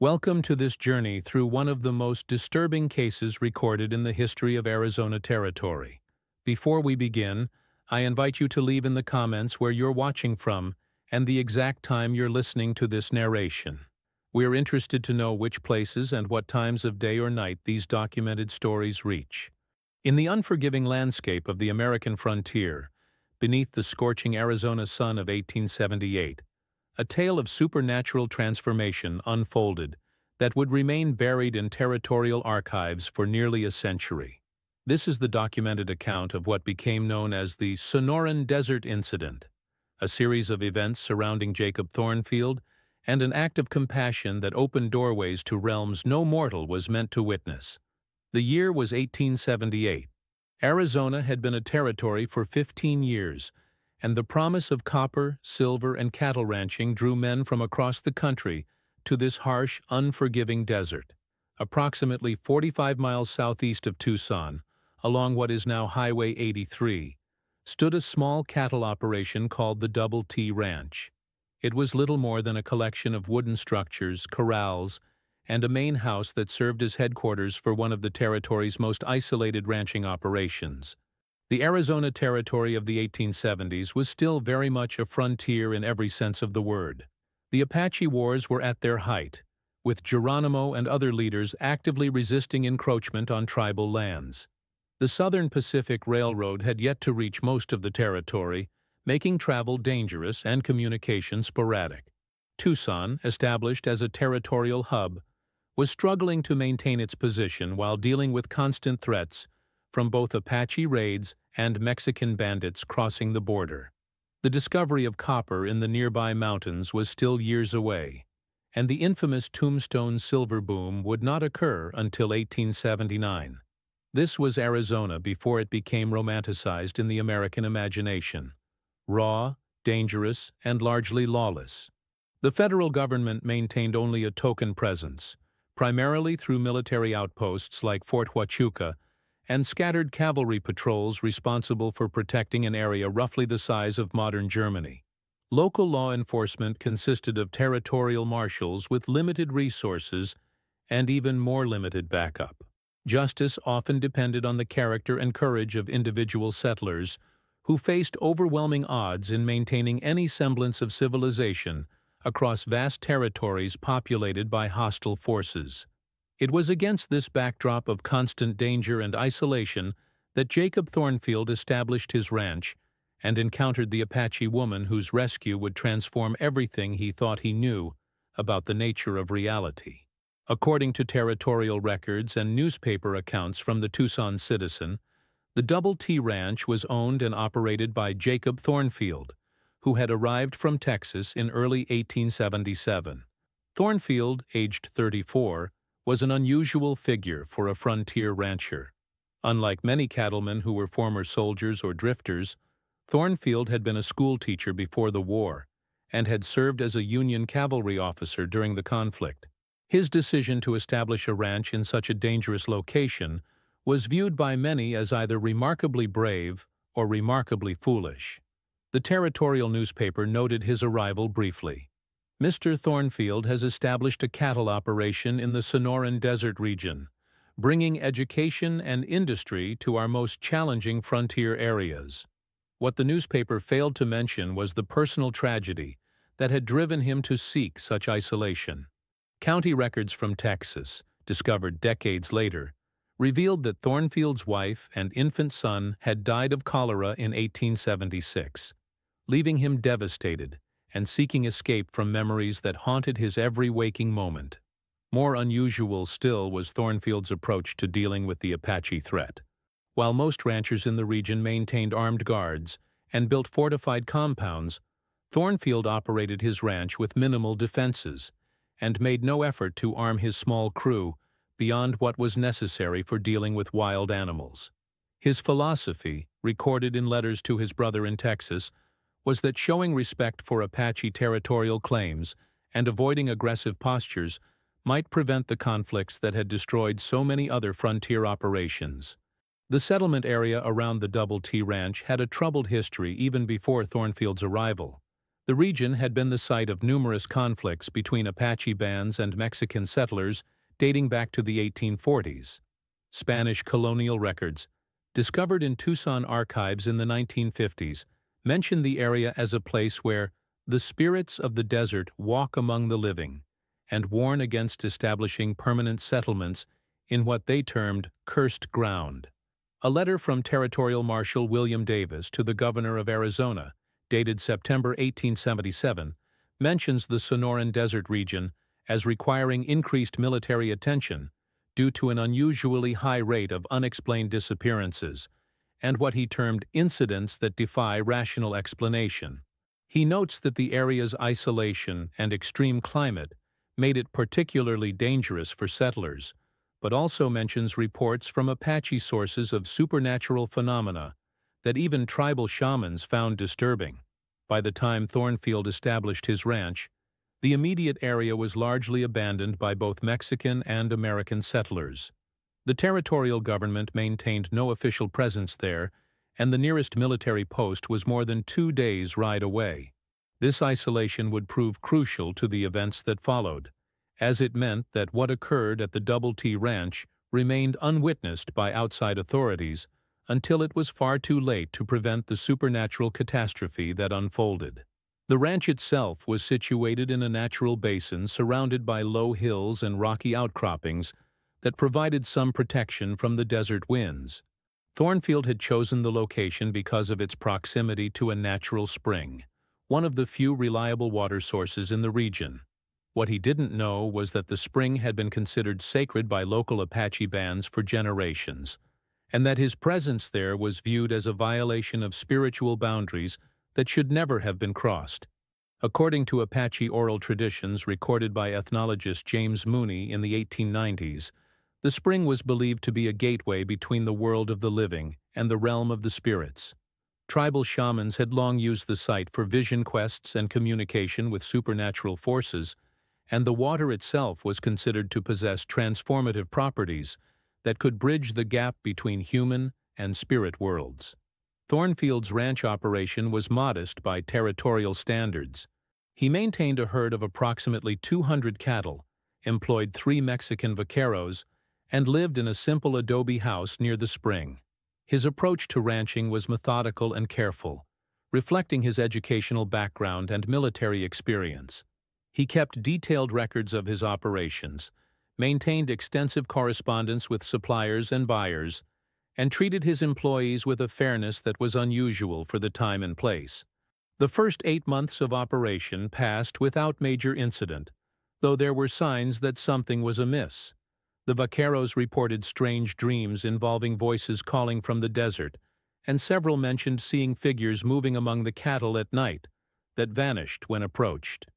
Welcome to this journey through one of the most disturbing cases recorded in the history of Arizona Territory. Before we begin, I invite you to leave in the comments where you're watching from and the exact time you're listening to this narration. We're interested to know which places and what times of day or night these documented stories reach. In the unforgiving landscape of the American frontier, beneath the scorching Arizona sun of 1878, a tale of supernatural transformation unfolded that would remain buried in territorial archives for nearly a century. This is the documented account of what became known as the Sonoran Desert Incident, a series of events surrounding Jacob Thornfield and an act of compassion that opened doorways to realms no mortal was meant to witness. The year was 1878. Arizona had been a territory for 15 years, and the promise of copper, silver, and cattle ranching drew men from across the country to this harsh, unforgiving desert. Approximately 45 miles southeast of Tucson, along what is now Highway 83, stood a small cattle operation called the Double T Ranch. It was little more than a collection of wooden structures, corrals, and a main house that served as headquarters for one of the territory's most isolated ranching operations. The Arizona Territory of the 1870s was still very much a frontier in every sense of the word. The Apache Wars were at their height, with Geronimo and other leaders actively resisting encroachment on tribal lands. The Southern Pacific Railroad had yet to reach most of the territory, making travel dangerous and communication sporadic. Tucson, established as a territorial hub, was struggling to maintain its position while dealing with constant threats from both Apache raids and Mexican bandits crossing the border. The discovery of copper in the nearby mountains was still years away, and the infamous Tombstone silver boom would not occur until 1879. This was Arizona before it became romanticized in the American imagination. Raw, dangerous, and largely lawless. The federal government maintained only a token presence, primarily through military outposts like Fort Huachuca and scattered cavalry patrols responsible for protecting an area roughly the size of modern Germany. Local law enforcement consisted of territorial marshals with limited resources and even more limited backup. Justice often depended on the character and courage of individual settlers who faced overwhelming odds in maintaining any semblance of civilization across vast territories populated by hostile forces. It was against this backdrop of constant danger and isolation that Jacob Thornfield established his ranch and encountered the Apache woman whose rescue would transform everything he thought he knew about the nature of reality. According to territorial records and newspaper accounts from the Tucson Citizen, the Double T Ranch was owned and operated by Jacob Thornfield, who had arrived from Texas in early 1877. Thornfield, aged 34, was an unusual figure for a frontier rancher. Unlike many cattlemen who were former soldiers or drifters, Thornfield had been a schoolteacher before the war and had served as a Union cavalry officer during the conflict. His decision to establish a ranch in such a dangerous location was viewed by many as either remarkably brave or remarkably foolish. The territorial newspaper noted his arrival briefly. Mr. Thornfield has established a cattle operation in the Sonoran Desert region, bringing education and industry to our most challenging frontier areas. What the newspaper failed to mention was the personal tragedy that had driven him to seek such isolation. County records from Texas, discovered decades later, revealed that Thornfield's wife and infant son had died of cholera in 1876, leaving him devastated and seeking escape from memories that haunted his every waking moment. More unusual still was Thornfield's approach to dealing with the Apache threat. While most ranchers in the region maintained armed guards and built fortified compounds, Thornfield operated his ranch with minimal defenses and made no effort to arm his small crew beyond what was necessary for dealing with wild animals. His philosophy, recorded in letters to his brother in Texas, was that showing respect for Apache territorial claims and avoiding aggressive postures might prevent the conflicts that had destroyed so many other frontier operations. The settlement area around the Double T Ranch had a troubled history even before Thornfield's arrival. The region had been the site of numerous conflicts between Apache bands and Mexican settlers dating back to the 1840s. Spanish colonial records, discovered in Tucson archives in the 1950s, mention the area as a place where the spirits of the desert walk among the living, and warn against establishing permanent settlements in what they termed cursed ground. A letter from Territorial Marshal William Davis to the governor of Arizona, dated September 1877, mentions the Sonoran Desert region as requiring increased military attention due to an unusually high rate of unexplained disappearances and what he termed incidents that defy rational explanation. He notes that the area's isolation and extreme climate made it particularly dangerous for settlers, but also mentions reports from Apache sources of supernatural phenomena that even tribal shamans found disturbing. By the time Thornfield established his ranch, the immediate area was largely abandoned by both Mexican and American settlers. The territorial government maintained no official presence there, and the nearest military post was more than 2 days' ride away. This isolation would prove crucial to the events that followed, as it meant that what occurred at the Double T Ranch remained unwitnessed by outside authorities until it was far too late to prevent the supernatural catastrophe that unfolded. The ranch itself was situated in a natural basin surrounded by low hills and rocky outcroppings that provided some protection from the desert winds. Thornfield had chosen the location because of its proximity to a natural spring, one of the few reliable water sources in the region. What he didn't know was that the spring had been considered sacred by local Apache bands for generations, and that his presence there was viewed as a violation of spiritual boundaries that should never have been crossed. According to Apache oral traditions recorded by ethnologist James Mooney in the 1890s, the spring was believed to be a gateway between the world of the living and the realm of the spirits. Tribal shamans had long used the site for vision quests and communication with supernatural forces, and the water itself was considered to possess transformative properties that could bridge the gap between human and spirit worlds. Thornfield's ranch operation was modest by territorial standards. He maintained a herd of approximately 200 cattle, employed 3 Mexican vaqueros, and lived in a simple adobe house near the spring. His approach to ranching was methodical and careful, reflecting his educational background and military experience. He kept detailed records of his operations, maintained extensive correspondence with suppliers and buyers, and treated his employees with a fairness that was unusual for the time and place. The first 8 months of operation passed without major incident, though there were signs that something was amiss. The vaqueros reported strange dreams involving voices calling from the desert, and several mentioned seeing figures moving among the cattle at night that vanished when approached.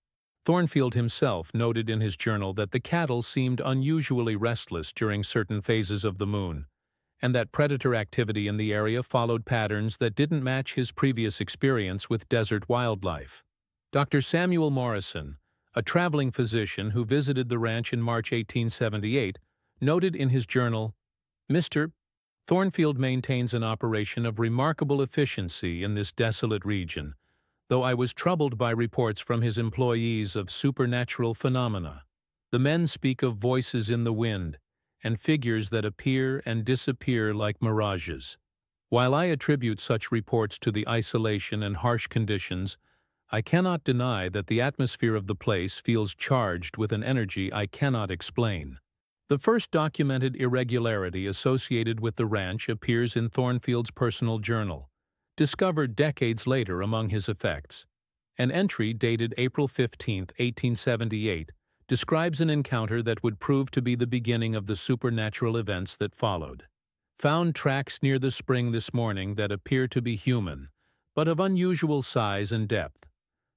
Thornfield himself noted in his journal that the cattle seemed unusually restless during certain phases of the moon, and that predator activity in the area followed patterns that didn't match his previous experience with desert wildlife. Dr. Samuel Morrison, a traveling physician who visited the ranch in March 1878, noted in his journal, "Mr. Thornfield maintains an operation of remarkable efficiency in this desolate region, though I was troubled by reports from his employees of supernatural phenomena. The men speak of voices in the wind, and figures that appear and disappear like mirages. While I attribute such reports to the isolation and harsh conditions, I cannot deny that the atmosphere of the place feels charged with an energy I cannot explain." The first documented irregularity associated with the ranch appears in Thornfield's personal journal, discovered decades later among his effects. An entry dated April 15, 1878, describes an encounter that would prove to be the beginning of the supernatural events that followed. "Found tracks near the spring this morning that appear to be human, but of unusual size and depth.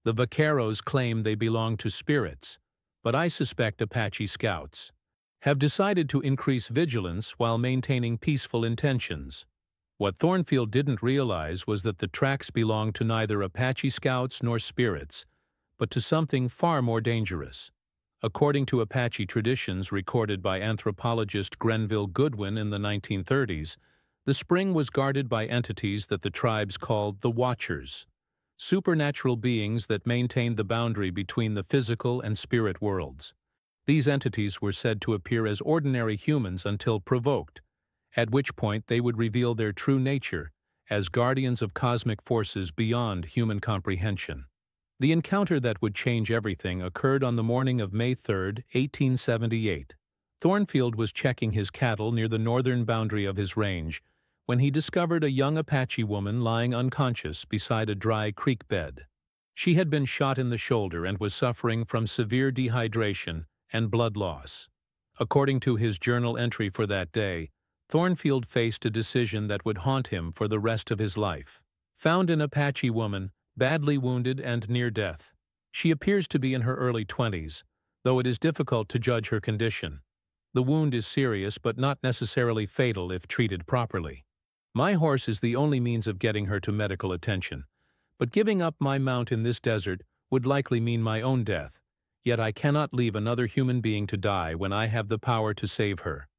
The vaqueros claim they belong to spirits, but I suspect Apache scouts. Have decided to increase vigilance while maintaining peaceful intentions." What Thornfield didn't realize was that the tracks belonged to neither Apache scouts nor spirits, but to something far more dangerous. According to Apache traditions recorded by anthropologist Grenville Goodwin in the 1930s, the spring was guarded by entities that the tribes called the Watchers. supernatural beings that maintained the boundary between the physical and spirit worlds. These entities were said to appear as ordinary humans until provoked, at which point they would reveal their true nature as guardians of cosmic forces beyond human comprehension. The encounter that would change everything occurred on the morning of May 3, 1878. Thornfield was checking his cattle near the northern boundary of his range when he discovered a young Apache woman lying unconscious beside a dry creek bed. She had been shot in the shoulder and was suffering from severe dehydration and blood loss. According to his journal entry for that day, Thornfield faced a decision that would haunt him for the rest of his life. Found an Apache woman, badly wounded and near death. She appears to be in her early 20s, though it is difficult to judge her condition. The wound is serious but not necessarily fatal if treated properly. My horse is the only means of getting her to medical attention, but giving up my mount in this desert would likely mean my own death, yet I cannot leave another human being to die when I have the power to save her.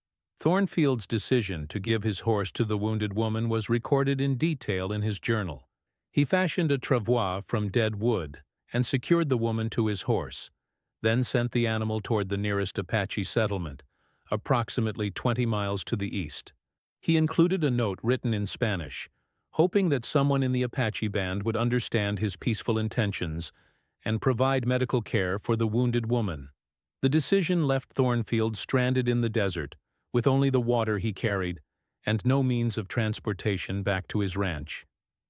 Thornfield's decision to give his horse to the wounded woman was recorded in detail in his journal. He fashioned a travois from dead wood and secured the woman to his horse, then sent the animal toward the nearest Apache settlement, approximately 20 miles to the east. He included a note written in Spanish, hoping that someone in the Apache band would understand his peaceful intentions and provide medical care for the wounded woman. The decision left Thornfield stranded in the desert, with only the water he carried and no means of transportation back to his ranch.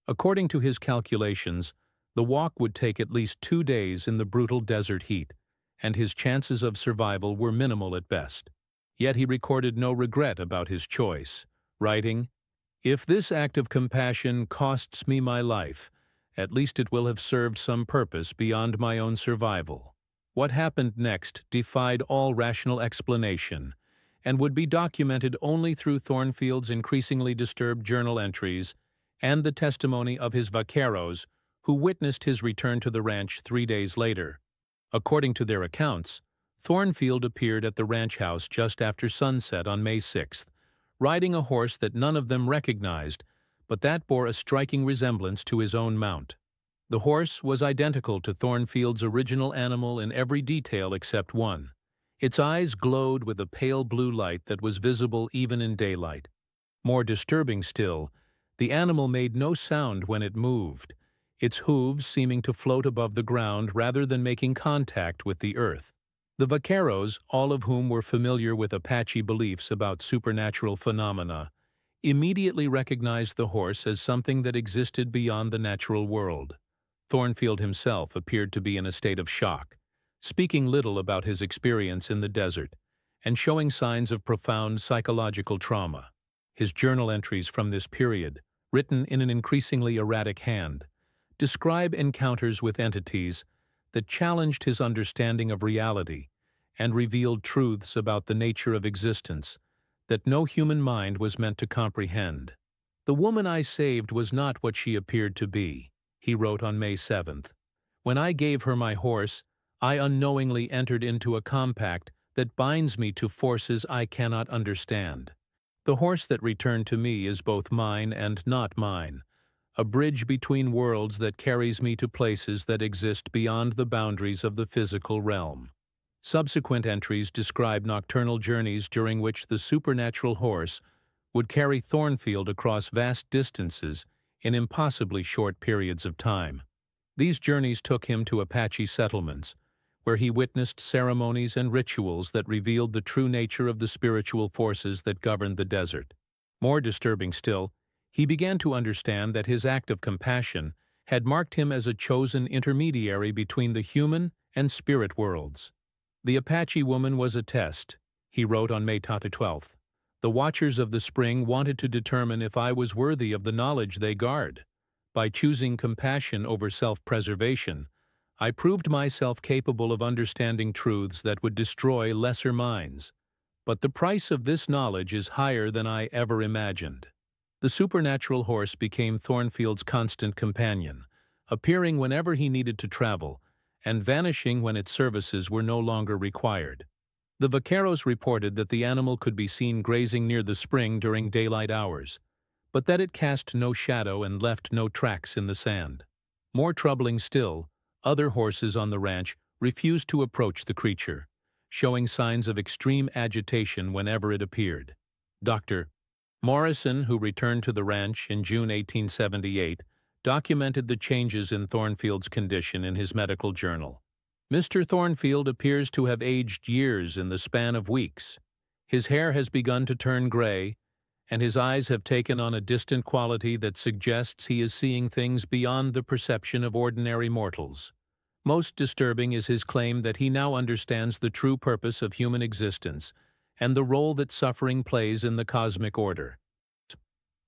According to his calculations, the walk would take at least 2 days in the brutal desert heat, and his chances of survival were minimal at best. Yet he recorded no regret about his choice, writing, "If this act of compassion costs me my life, at least it will have served some purpose beyond my own survival." What happened next defied all rational explanation, and would be documented only through Thornfield's increasingly disturbed journal entries and the testimony of his vaqueros who witnessed his return to the ranch 3 days later. According to their accounts, Thornfield appeared at the ranch house just after sunset on May 6th, riding a horse that none of them recognized, but that bore a striking resemblance to his own mount. The horse was identical to Thornfield's original animal in every detail except one. Its eyes glowed with a pale blue light that was visible even in daylight. More disturbing still, the animal made no sound when it moved, its hooves seeming to float above the ground rather than making contact with the earth. The vaqueros, all of whom were familiar with Apache beliefs about supernatural phenomena, immediately recognized the horse as something that existed beyond the natural world. Thornfield himself appeared to be in a state of shock, speaking little about his experience in the desert, and showing signs of profound psychological trauma. His journal entries from this period, written in an increasingly erratic hand, describe encounters with entities that challenged his understanding of reality and revealed truths about the nature of existence that no human mind was meant to comprehend. "The woman I saved was not what she appeared to be," he wrote on May 7th. "When I gave her my horse, I unknowingly entered into a compact that binds me to forces I cannot understand. The horse that returned to me is both mine and not mine, a bridge between worlds that carries me to places that exist beyond the boundaries of the physical realm." Subsequent entries describe nocturnal journeys during which the supernatural horse would carry Thornfield across vast distances in impossibly short periods of time. These journeys took him to Apache settlements, where he witnessed ceremonies and rituals that revealed the true nature of the spiritual forces that governed the desert. More disturbing still, he began to understand that his act of compassion had marked him as a chosen intermediary between the human and spirit worlds. "The Apache woman was a test," he wrote on May 12th. "The watchers of the spring wanted to determine if I was worthy of the knowledge they guard. By choosing compassion over self-preservation, I proved myself capable of understanding truths that would destroy lesser minds. But the price of this knowledge is higher than I ever imagined." The supernatural horse became Thornfield's constant companion, appearing whenever he needed to travel, and vanishing when its services were no longer required. The vaqueros reported that the animal could be seen grazing near the spring during daylight hours, but that it cast no shadow and left no tracks in the sand. More troubling still, other horses on the ranch refused to approach the creature, showing signs of extreme agitation whenever it appeared. Dr. Morrison, who returned to the ranch in June 1878, documented the changes in Thornfield's condition in his medical journal. Mr. Thornfield appears to have aged years in the span of weeks. His hair has begun to turn gray, and his eyes have taken on a distant quality that suggests he is seeing things beyond the perception of ordinary mortals. Most disturbing is his claim that he now understands the true purpose of human existence and the role that suffering plays in the cosmic order.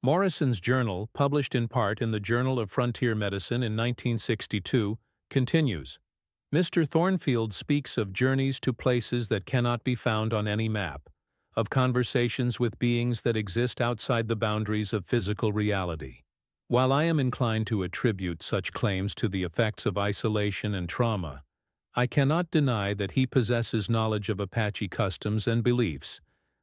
Morrison's journal, published in part in the Journal of Frontier Medicine in 1962, continues. Mr. Thornfield speaks of journeys to places that cannot be found on any map, of conversations with beings that exist outside the boundaries of physical reality. While I am inclined to attribute such claims to the effects of isolation and trauma, I cannot deny that he possesses knowledge of Apache customs and beliefs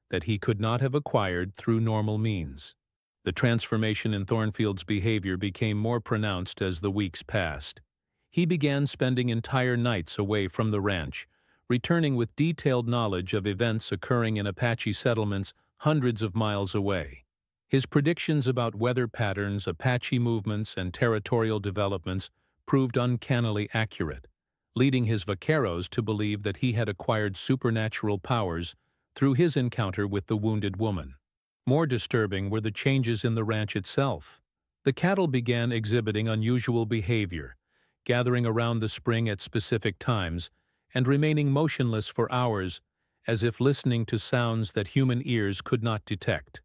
that he could not have acquired through normal means. The transformation in Thornfield's behavior became more pronounced as the weeks passed. He began spending entire nights away from the ranch, returning with detailed knowledge of events occurring in Apache settlements hundreds of miles away. His predictions about weather patterns, Apache movements, and territorial developments proved uncannily accurate, leading his vaqueros to believe that he had acquired supernatural powers through his encounter with the Wounded Woman. More disturbing were the changes in the ranch itself. The cattle began exhibiting unusual behavior, gathering around the spring at specific times and remaining motionless for hours as if listening to sounds that human ears could not detect.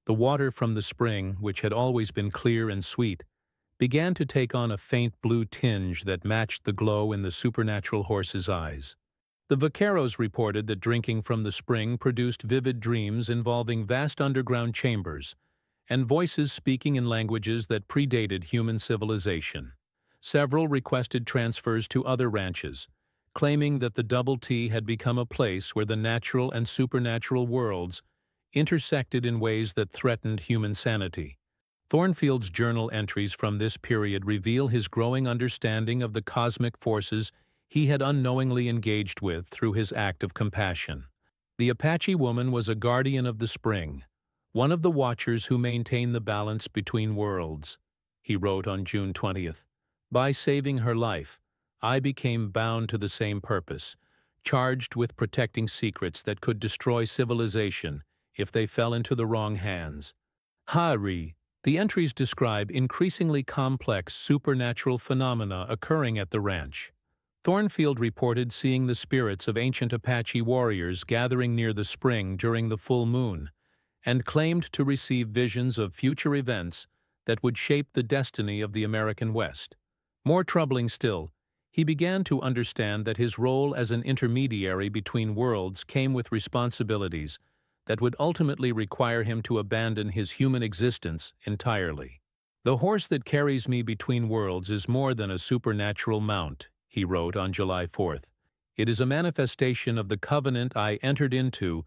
The water from the spring, which had always been clear and sweet, began to take on a faint blue tinge that matched the glow in the supernatural horse's eyes. The vaqueros reported that drinking from the spring produced vivid dreams involving vast underground chambers and voices speaking in languages that predated human civilization. Several requested transfers to other ranches, claiming that the Double T had become a place where the natural and supernatural worlds intersected in ways that threatened human sanity. Thornfield's journal entries from this period reveal his growing understanding of the cosmic forces he had unknowingly engaged with through his act of compassion. The Apache woman was a guardian of the spring, one of the watchers who maintain the balance between worlds. He wrote on June 20th, "By saving her life, I became bound to the same purpose, charged with protecting secrets that could destroy civilization if they fell into the wrong hands." Hari. The entries describe increasingly complex supernatural phenomena occurring at the ranch. Thornfield reported seeing the spirits of ancient Apache warriors gathering near the spring during the full moon, and claimed to receive visions of future events that would shape the destiny of the American West. More troubling still, he began to understand that his role as an intermediary between worlds came with responsibilities that would ultimately require him to abandon his human existence entirely. "The horse that carries me between worlds is more than a supernatural mount," he wrote on July 4th. "It is a manifestation of the covenant I entered into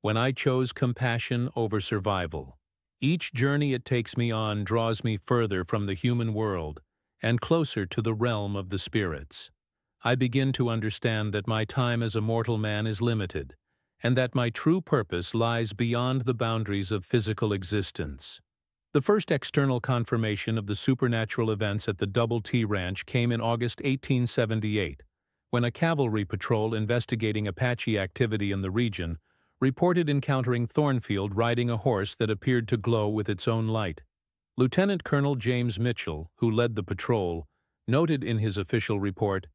when I chose compassion over survival. Each journey it takes me on draws me further from the human world and closer to the realm of the spirits. I begin to understand that my time as a mortal man is limited, and that my true purpose lies beyond the boundaries of physical existence." The first external confirmation of the supernatural events at the Double T Ranch came in August 1878, when a cavalry patrol investigating Apache activity in the region reported encountering Thornfield riding a horse that appeared to glow with its own light. Lieutenant Colonel James Mitchell, who led the patrol, noted in his official report,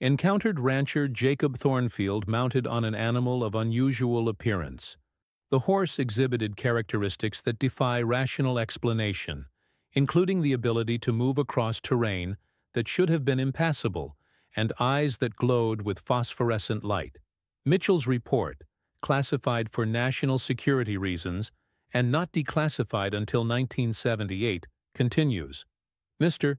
"Encountered rancher Jacob Thornfield mounted on an animal of unusual appearance. The horse exhibited characteristics that defy rational explanation, including the ability to move across terrain that should have been impassable and eyes that glowed with phosphorescent light." Mitchell's report, classified for national security reasons and not declassified until 1978, continues, "Mr.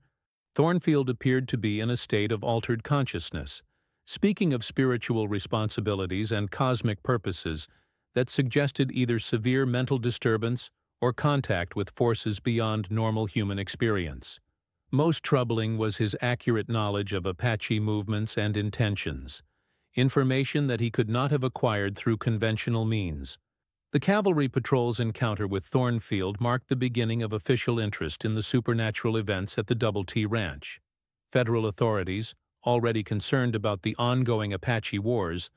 Thornfield appeared to be in a state of altered consciousness, speaking of spiritual responsibilities and cosmic purposes that suggested either severe mental disturbance or contact with forces beyond normal human experience. Most troubling was his accurate knowledge of Apache movements and intentions, information that he could not have acquired through conventional means. The cavalry patrol's encounter with Thornfield marked the beginning of official interest in the supernatural events at the Double T Ranch. Federal authorities, already concerned about the ongoing Apache Wars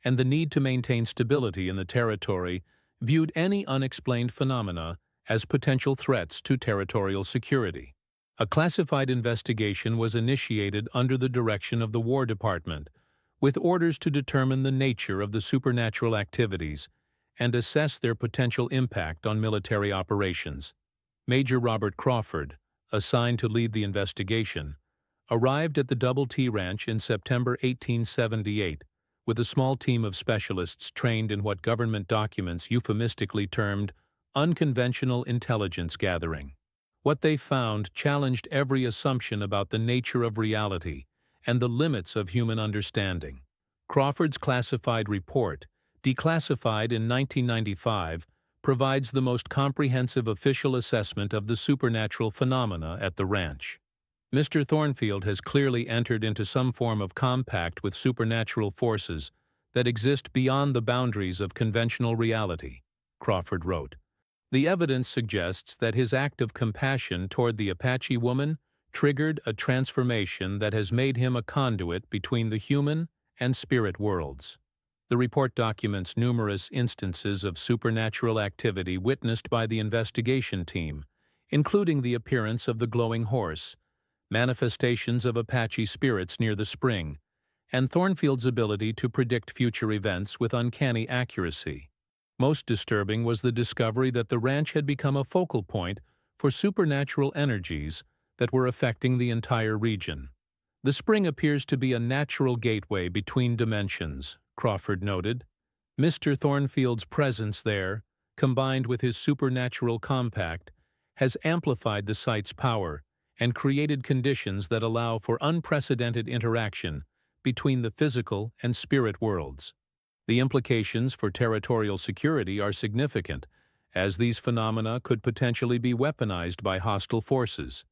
and the need to maintain stability in the territory, viewed any unexplained phenomena as potential threats to territorial security. A classified investigation was initiated under the direction of the War Department, with orders to determine the nature of the supernatural activities and assess their potential impact on military operations. Major Robert Crawford, assigned to lead the investigation, arrived at the Double T Ranch in September 1878 with a small team of specialists trained in what government documents euphemistically termed unconventional intelligence gathering. What they found challenged every assumption about the nature of reality and the limits of human understanding. Crawford's classified report, declassified in 1995, provides the most comprehensive official assessment of the supernatural phenomena at the ranch. Mr. Thornfield has clearly entered into some form of compact with supernatural forces that exist beyond the boundaries of conventional reality, Crawford wrote. The evidence suggests that his act of compassion toward the Apache woman triggered a transformation that has made him a conduit between the human and spirit worlds. The report documents numerous instances of supernatural activity witnessed by the investigation team, including the appearance of the glowing horse, manifestations of Apache spirits near the spring, and Thornfield's ability to predict future events with uncanny accuracy. Most disturbing was the discovery that the ranch had become a focal point for supernatural energies that were affecting the entire region. The spring appears to be a natural gateway between dimensions, Crawford noted. Mr. Thornfield's presence there, combined with his supernatural compact, has amplified the site's power and created conditions that allow for unprecedented interaction between the physical and spirit worlds. The implications for territorial security are significant, as these phenomena could potentially be weaponized by hostile forces.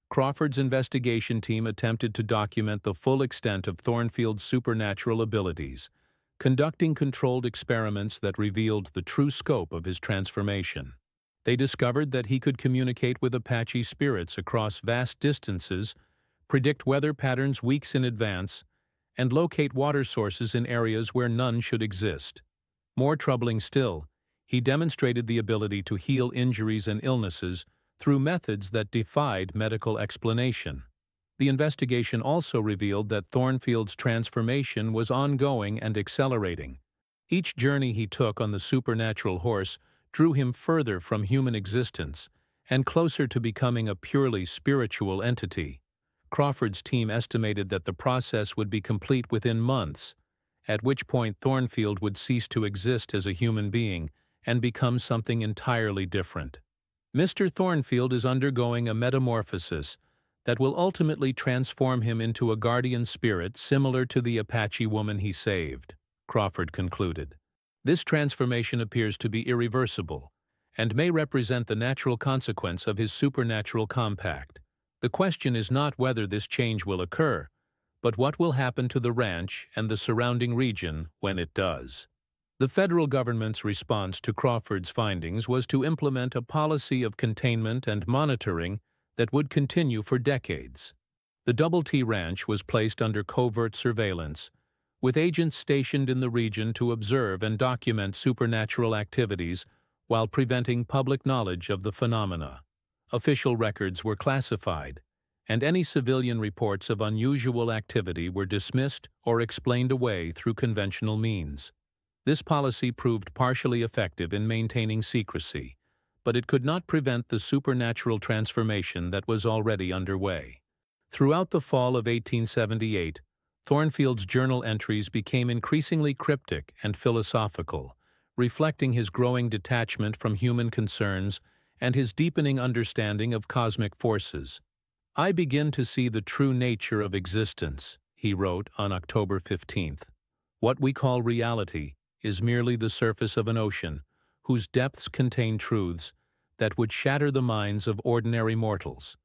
Crawford's investigation team attempted to document the full extent of Thornfield's supernatural abilities, conducting controlled experiments that revealed the true scope of his transformation. They discovered that he could communicate with Apache spirits across vast distances, predict weather patterns weeks in advance, and locate water sources in areas where none should exist. More troubling still, he demonstrated the ability to heal injuries and illnesses through methods that defied medical explanation. The investigation also revealed that Thornfield's transformation was ongoing and accelerating. Each journey he took on the supernatural horse drew him further from human existence and closer to becoming a purely spiritual entity. Crawford's team estimated that the process would be complete within months, at which point Thornfield would cease to exist as a human being and become something entirely different. Mr. Thornfield is undergoing a metamorphosis that will ultimately transform him into a guardian spirit similar to the Apache woman he saved, Crawford concluded. This transformation appears to be irreversible and may represent the natural consequence of his supernatural compact. The question is not whether this change will occur, but what will happen to the ranch and the surrounding region when it does. The federal government's response to Crawford's findings was to implement a policy of containment and monitoring that would continue for decades. The Double T Ranch was placed under covert surveillance, with agents stationed in the region to observe and document supernatural activities while preventing public knowledge of the phenomena. Official records were classified, and any civilian reports of unusual activity were dismissed or explained away through conventional means. This policy proved partially effective in maintaining secrecy, but it could not prevent the supernatural transformation that was already underway. Throughout the fall of 1878, Thornfield's journal entries became increasingly cryptic and philosophical, reflecting his growing detachment from human concerns and his deepening understanding of cosmic forces. "I begin to see the true nature of existence," he wrote on October 15th. "What we call reality is merely the surface of an ocean, whose depths contain truths that would shatter the minds of ordinary mortals.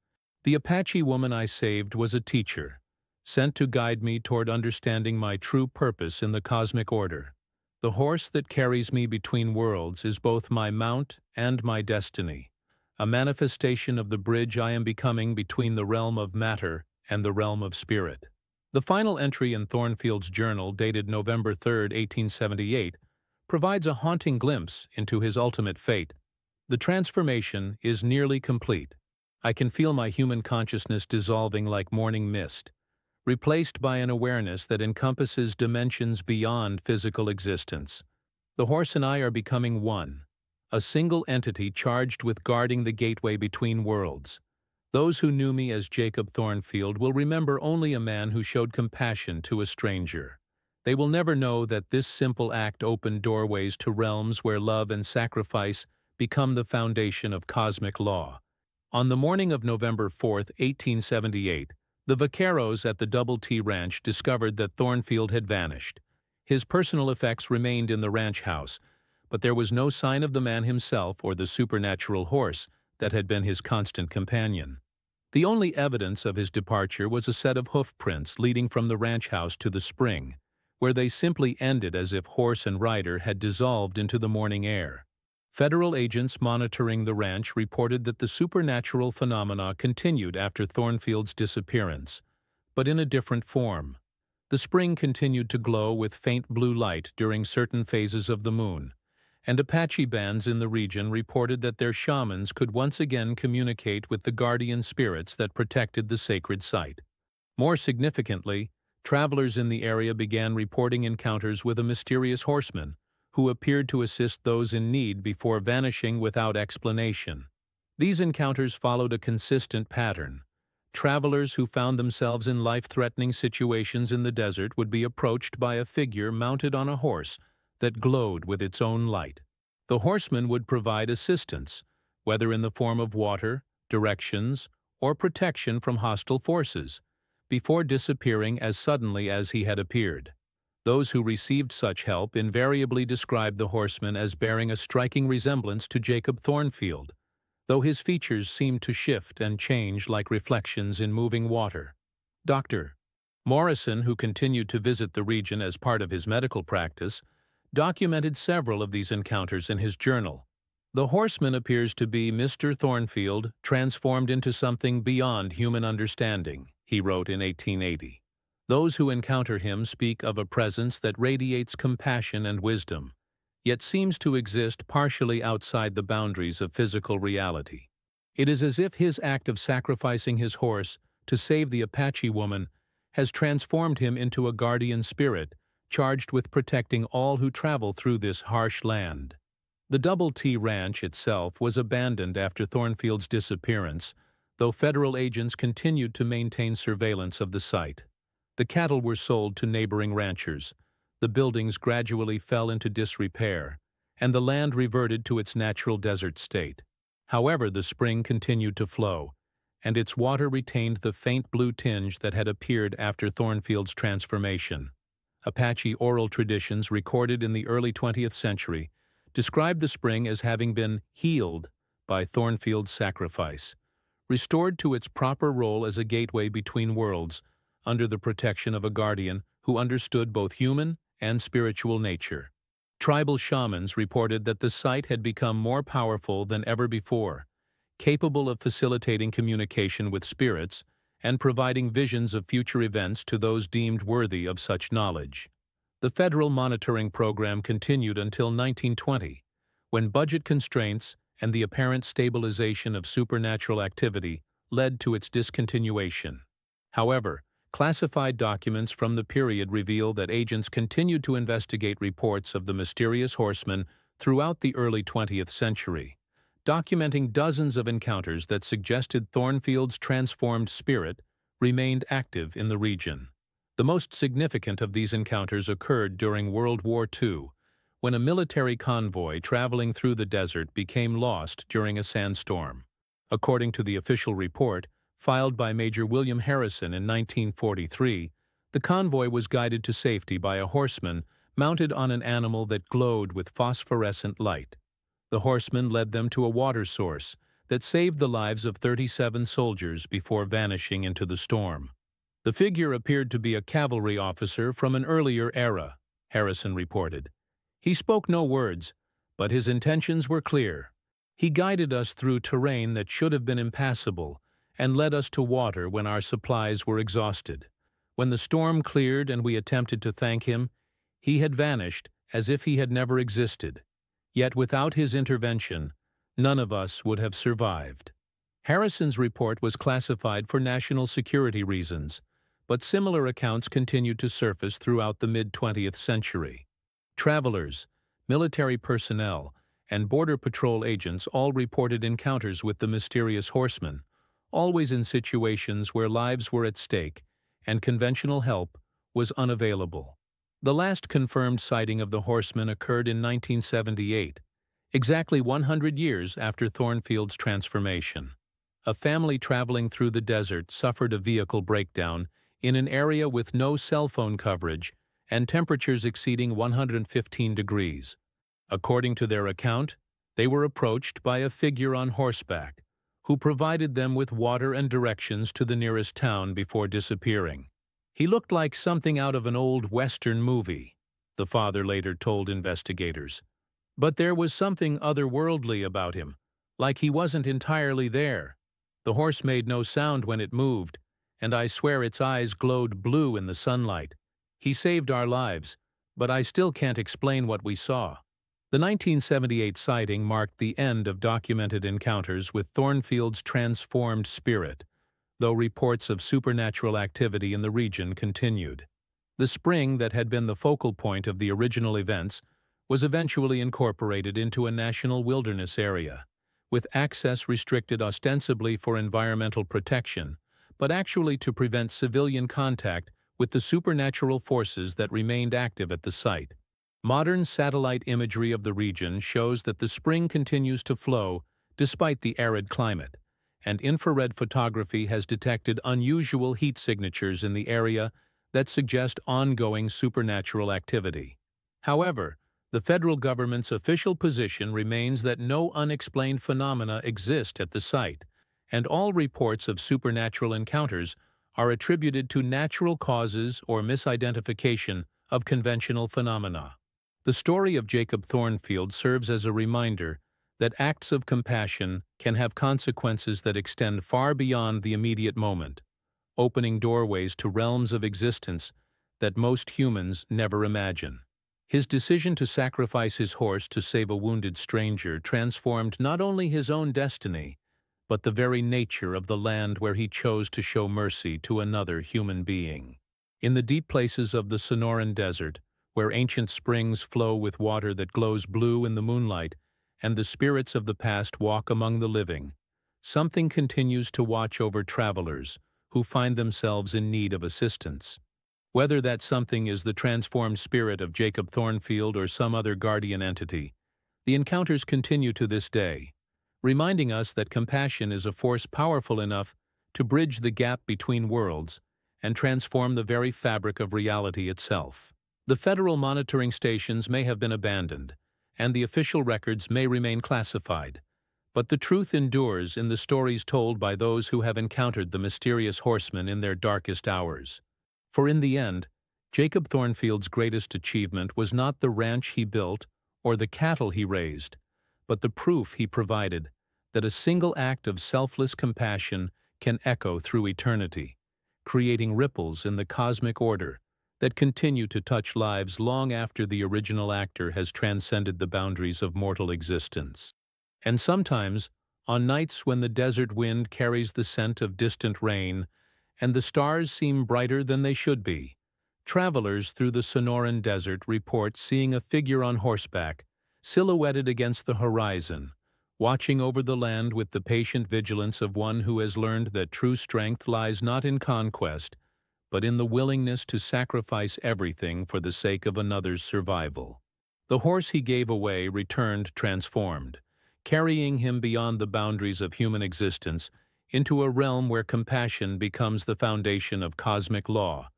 The Apache woman I saved was a teacher, sent to guide me toward understanding my true purpose in the cosmic order. The horse that carries me between worlds is both my mount and my destiny, a manifestation of the bridge I am becoming between the realm of matter and the realm of spirit. The final entry in Thornfield's journal, dated November 3, 1878, provides a haunting glimpse into his ultimate fate. The transformation is nearly complete. I can feel my human consciousness dissolving like morning mist, replaced by an awareness that encompasses dimensions beyond physical existence. The horse and I are becoming one, a single entity charged with guarding the gateway between worlds. Those who knew me as Jacob Thornfield will remember only a man who showed compassion to a stranger. They will never know that this simple act opened doorways to realms where love and sacrifice become the foundation of cosmic law. On the morning of November 4, 1878, the vaqueros at the Double T Ranch discovered that Thornfield had vanished. His personal effects remained in the ranch house, but there was no sign of the man himself or the supernatural horse that had been his constant companion. The only evidence of his departure was a set of hoof prints leading from the ranch house to the spring, where they simply ended as if horse and rider had dissolved into the morning air. Federal agents monitoring the ranch reported that the supernatural phenomena continued after Thornfield's disappearance, but in a different form. The spring continued to glow with faint blue light during certain phases of the moon, and Apache bands in the region reported that their shamans could once again communicate with the guardian spirits that protected the sacred site. More significantly, travelers in the area began reporting encounters with a mysterious horseman who appeared to assist those in need before vanishing without explanation. These encounters followed a consistent pattern. Travelers who found themselves in life-threatening situations in the desert would be approached by a figure mounted on a horse that glowed with its own light. The horseman would provide assistance, whether in the form of water, directions, or protection from hostile forces, before disappearing as suddenly as he had appeared. Those who received such help invariably described the horseman as bearing a striking resemblance to Jacob Thornfield, though his features seemed to shift and change like reflections in moving water. Dr. Morrison, who continued to visit the region as part of his medical practice, documented several of these encounters in his journal. The horseman appears to be Mr. Thornfield transformed into something beyond human understanding, he wrote in 1880. Those who encounter him speak of a presence that radiates compassion and wisdom, yet seems to exist partially outside the boundaries of physical reality. It is as if his act of sacrificing his horse to save the Apache woman has transformed him into a guardian spirit charged with protecting all who travel through this harsh land. The Double T Ranch itself was abandoned after Thornfield's disappearance, though federal agents continued to maintain surveillance of the site. The cattle were sold to neighboring ranchers, the buildings gradually fell into disrepair, and the land reverted to its natural desert state. However, the spring continued to flow, and its water retained the faint blue tinge that had appeared after Thornfield's transformation. Apache oral traditions recorded in the early 20th century described the spring as having been healed by Thornfield's sacrifice, restored to its proper role as a gateway between worlds, under the protection of a guardian who understood both human and spiritual nature. Tribal shamans reported that the site had become more powerful than ever before, capable of facilitating communication with spirits and providing visions of future events to those deemed worthy of such knowledge. The federal monitoring program continued until 1920, when budget constraints and the apparent stabilization of supernatural activity led to its discontinuation. However, classified documents from the period reveal that agents continued to investigate reports of the mysterious horseman throughout the early 20th century, documenting dozens of encounters that suggested Thornfield's transformed spirit remained active in the region. The most significant of these encounters occurred during World War II, when a military convoy traveling through the desert became lost during a sandstorm. According to the official report, filed by Major William Harrison in 1943, the convoy was guided to safety by a horseman mounted on an animal that glowed with phosphorescent light. The horseman led them to a water source that saved the lives of 37 soldiers before vanishing into the storm. The figure appeared to be a cavalry officer from an earlier era, Harrison reported. He spoke no words, but his intentions were clear. He guided us through terrain that should have been impassable and led us to water when our supplies were exhausted. When the storm cleared and we attempted to thank him, he had vanished as if he had never existed. Yet without his intervention, none of us would have survived. Harrison's report was classified for national security reasons, but similar accounts continued to surface throughout the mid-20th century. Travelers, military personnel, and Border Patrol agents all reported encounters with the mysterious horseman, always in situations where lives were at stake and conventional help was unavailable. The last confirmed sighting of the horseman occurred in 1978, exactly 100 years after Thornfield's transformation. A family traveling through the desert suffered a vehicle breakdown in an area with no cell phone coverage and temperatures exceeding 115 degrees. According to their account, they were approached by a figure on horseback, who provided them with water and directions to the nearest town before disappearing. He looked like something out of an old Western movie, the father later told investigators. But there was something otherworldly about him, like he wasn't entirely there. The horse made no sound when it moved, and I swear its eyes glowed blue in the sunlight. He saved our lives, but I still can't explain what we saw. The 1978 sighting marked the end of documented encounters with Thornfield's transformed spirit, though reports of supernatural activity in the region continued. The spring that had been the focal point of the original events was eventually incorporated into a national wilderness area, with access restricted ostensibly for environmental protection, but actually to prevent civilian contact with the supernatural forces that remained active at the site. Modern satellite imagery of the region shows that the spring continues to flow despite the arid climate, and infrared photography has detected unusual heat signatures in the area that suggest ongoing supernatural activity. However, the federal government's official position remains that no unexplained phenomena exist at the site, and all reports of supernatural encounters are attributed to natural causes or misidentification of conventional phenomena. The story of Jacob Thornfield serves as a reminder that acts of compassion can have consequences that extend far beyond the immediate moment, opening doorways to realms of existence that most humans never imagine. His decision to sacrifice his horse to save a wounded stranger transformed not only his own destiny, but the very nature of the land where he chose to show mercy to another human being. In the deep places of the Sonoran Desert, where ancient springs flow with water that glows blue in the moonlight, and the spirits of the past walk among the living, something continues to watch over travelers who find themselves in need of assistance. Whether that something is the transformed spirit of Jacob Thornfield or some other guardian entity, the encounters continue to this day, reminding us that compassion is a force powerful enough to bridge the gap between worlds and transform the very fabric of reality itself. The federal monitoring stations may have been abandoned, and the official records may remain classified, but the truth endures in the stories told by those who have encountered the mysterious horseman in their darkest hours. For in the end, Jacob Thornfield's greatest achievement was not the ranch he built or the cattle he raised, but the proof he provided that a single act of selfless compassion can echo through eternity, creating ripples in the cosmic order that continue to touch lives long after the original actor has transcended the boundaries of mortal existence. And sometimes, on nights when the desert wind carries the scent of distant rain and the stars seem brighter than they should be, travelers through the Sonoran Desert report seeing a figure on horseback, silhouetted against the horizon, watching over the land with the patient vigilance of one who has learned that true strength lies not in conquest, but in the willingness to sacrifice everything for the sake of another's survival. The horse he gave away returned transformed, carrying him beyond the boundaries of human existence into a realm where compassion becomes the foundation of cosmic law,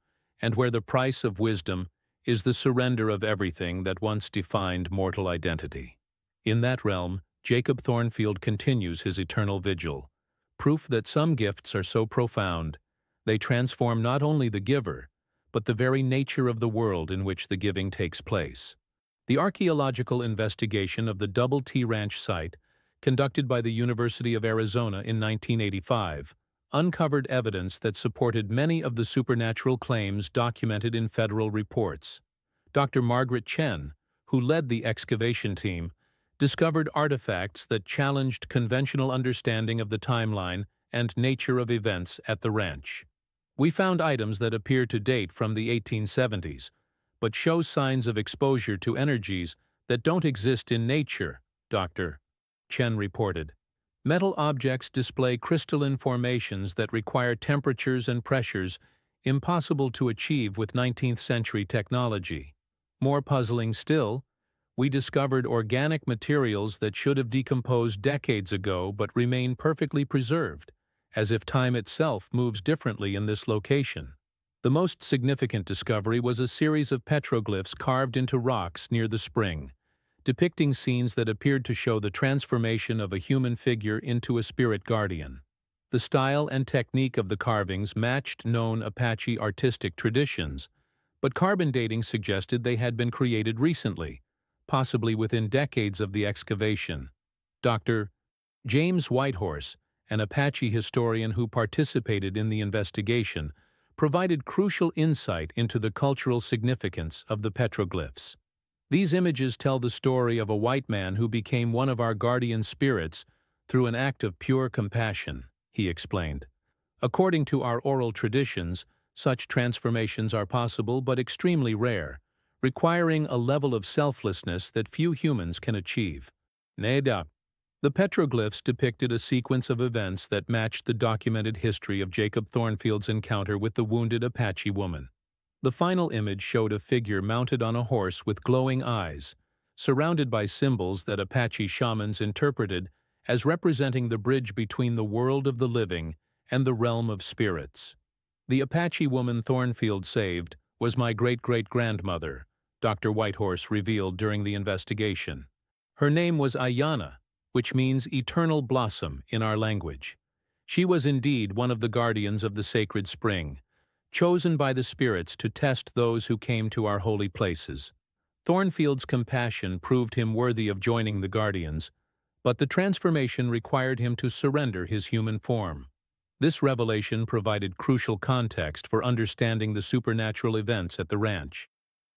and where the price of wisdom is the surrender of everything that once defined mortal identity. In that realm, Jacob Thornfield continues his eternal vigil, proof that some gifts are so profound, they transform not only the giver, but the very nature of the world in which the giving takes place. The archaeological investigation of the Double T Ranch site, conducted by the University of Arizona in 1985, uncovered evidence that supported many of the supernatural claims documented in federal reports. Dr. Margaret Chen, who led the excavation team, discovered artifacts that challenged conventional understanding of the timeline and nature of events at the ranch. We found items that appear to date from the 1870s, but show signs of exposure to energies that don't exist in nature, Dr. Chen reported. Metal objects display crystalline formations that require temperatures and pressures impossible to achieve with 19th-century technology. More puzzling still, we discovered organic materials that should have decomposed decades ago but remain perfectly preserved, as if time itself moves differently in this location. The most significant discovery was a series of petroglyphs carved into rocks near the spring, depicting scenes that appeared to show the transformation of a human figure into a spirit guardian. The style and technique of the carvings matched known Apache artistic traditions, but carbon dating suggested they had been created recently, possibly within decades of the excavation. Dr. James Whitehorse, an Apache historian who participated in the investigation, provided crucial insight into the cultural significance of the petroglyphs. These images tell the story of a white man who became one of our guardian spirits through an act of pure compassion, he explained. According to our oral traditions, such transformations are possible but extremely rare, requiring a level of selflessness that few humans can achieve. Neda. The petroglyphs depicted a sequence of events that matched the documented history of Jacob Thornfield's encounter with the Wounded Apache Woman. The final image showed a figure mounted on a horse with glowing eyes, surrounded by symbols that Apache shamans interpreted as representing the bridge between the world of the living and the realm of spirits. The Apache woman Thornfield saved was my great-great-grandmother, Dr. Whitehorse revealed during the investigation. Her name was Ayana, which means eternal blossom in our language. She was indeed one of the guardians of the sacred spring, chosen by the spirits to test those who came to our holy places. Thornfield's compassion proved him worthy of joining the guardians, but the transformation required him to surrender his human form. This revelation provided crucial context for understanding the supernatural events at the ranch.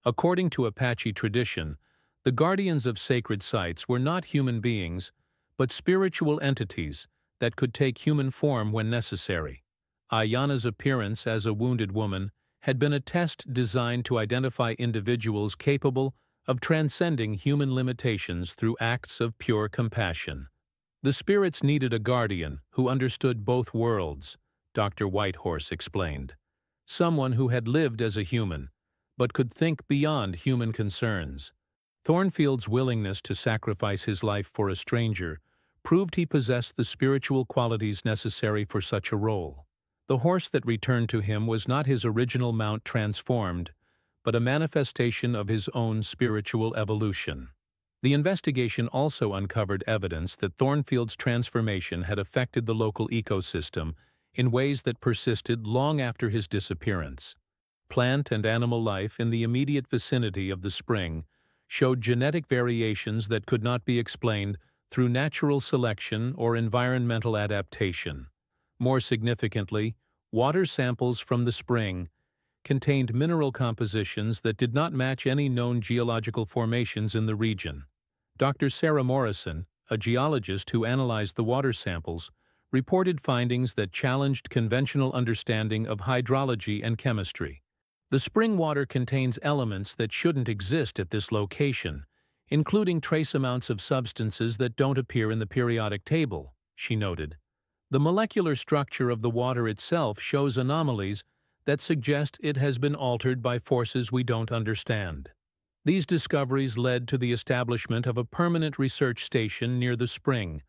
According to Apache tradition, the guardians of sacred sites were not human beings, but spiritual entities that could take human form when necessary. Ayana's appearance as a wounded woman had been a test designed to identify individuals capable of transcending human limitations through acts of pure compassion. The spirits needed a guardian who understood both worlds, Dr. Whitehorse explained. Someone who had lived as a human, but could think beyond human concerns. Thornfield's willingness to sacrifice his life for a stranger proved he possessed the spiritual qualities necessary for such a role. The horse that returned to him was not his original mount transformed, but a manifestation of his own spiritual evolution. The investigation also uncovered evidence that Thornfield's transformation had affected the local ecosystem in ways that persisted long after his disappearance. Plant and animal life in the immediate vicinity of the spring showed genetic variations that could not be explained through natural selection or environmental adaptation. More significantly, water samples from the spring contained mineral compositions that did not match any known geological formations in the region. Dr. Sarah Morrison, a geologist who analyzed the water samples, reported findings that challenged conventional understanding of hydrology and chemistry. The spring water contains elements that shouldn't exist at this location, including trace amounts of substances that don't appear in the periodic table, she noted. The molecular structure of the water itself shows anomalies that suggest it has been altered by forces we don't understand. These discoveries led to the establishment of a permanent research station near the spring,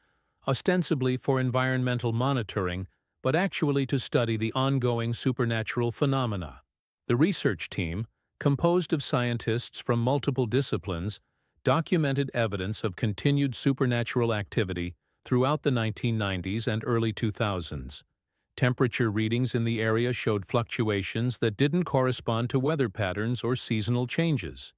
ostensibly for environmental monitoring, but actually to study the ongoing supernatural phenomena. The research team, composed of scientists from multiple disciplines, documented evidence of continued supernatural activity throughout the 1990s and early 2000s. Temperature readings in the area showed fluctuations that didn't correspond to weather patterns or seasonal changes.